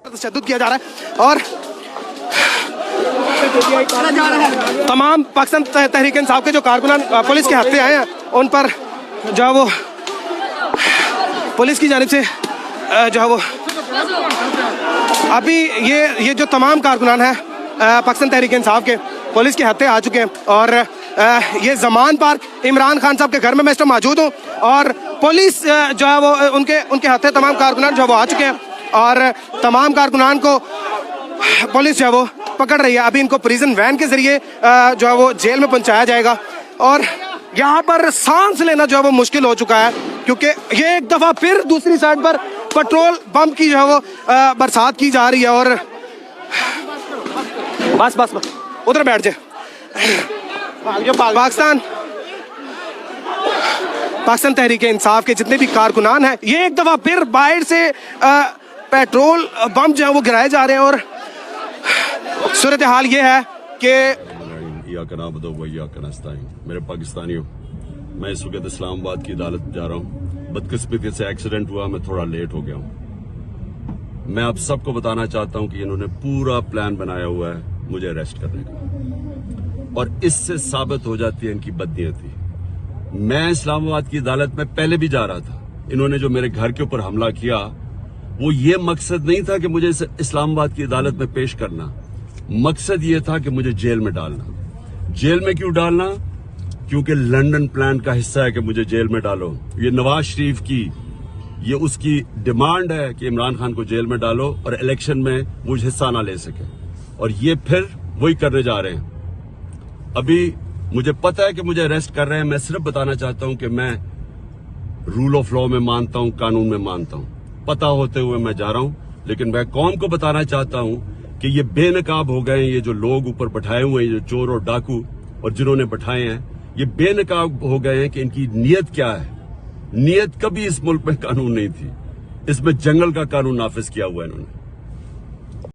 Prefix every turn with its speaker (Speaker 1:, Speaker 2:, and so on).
Speaker 1: तशद्दुद किया जा रहा है और तमाम पाकिस्तान तहरीक इंसाफ के जो कारकुनान पुलिस के हत्थे आए हैं उन पर जो है वो पुलिस की जानिब से जो है वो अभी ये जो तमाम कारकुनान हैं पाकिस्तान तहरीक इंसाफ के पुलिस के हत्थे आ चुके हैं और ये जमान पार्क इमरान खान साहब के घर में मैं इस टाइम मौजूद हूँ और पुलिस जो है वो उनके हत्थे तमाम कारकुनान जो है वो आ चुके हैं और तमाम कारकुनान को पुलिस जो है वो पकड़ रही है। अभी इनको प्रिजन वैन के जरिए जो है वो जेल में पहुंचाया जाएगा और यहाँ पर सांस लेना जो है वो मुश्किल हो चुका है क्योंकि ये एक दफा फिर दूसरी साइड पर पेट्रोल बम की जो है वो बरसात की जा रही है और बस बस बस उधर बैठ जाए। पाकिस्तान तहरीक इंसाफ के जितने भी कारकुनान हैं ये एक दफा फिर बाहर से पेट्रोल बम जो है वो गिराए जा रहे हैं और सूरत हाल ये है कि
Speaker 2: मेरे पाकिस्तानियों, मैं इस वक्त इस्लामाबाद की अदालत जा रहा हूँ। बदकिस्मती से एक्सीडेंट हुआ, मैं थोड़ा लेट हो गया हूँ। मैं आप सबको बताना चाहता हूँ कि इन्होंने पूरा प्लान बनाया हुआ है मुझे अरेस्ट करने का और इससे साबित हो जाती है इनकी बदनीयती। मैं इस्लामाबाद की अदालत में पहले भी जा रहा था। इन्होंने जो मेरे घर के ऊपर हमला किया वो ये मकसद नहीं था कि मुझे इस्लामाबाद की अदालत में पेश करना, मकसद ये था कि मुझे जेल में डालना। जेल में क्यों डालना? क्योंकि लंदन प्लान का हिस्सा है कि मुझे जेल में डालो। ये नवाज शरीफ की ये उसकी डिमांड है कि इमरान खान को जेल में डालो और इलेक्शन में वो हिस्सा ना ले सके और ये फिर वही करने जा रहे हैं। अभी मुझे पता है कि मुझे अरेस्ट कर रहे हैं। मैं सिर्फ बताना चाहता हूं कि मैं रूल ऑफ लॉ में मानता हूं, कानून में मानता हूं। पता होते हुए मैं जा रहा हूं, लेकिन मैं कौम को बताना चाहता हूं कि ये बेनकाब हो गए हैं। ये जो लोग ऊपर बैठाए हुए हैं, जो चोर और डाकू और जिन्होंने बैठाए हैं, ये बेनकाब हो गए हैं कि इनकी नीयत क्या है। नीयत कभी इस मुल्क में कानून नहीं थी, इसमें जंगल का कानून नाफिज किया हुआ है इन्होंने।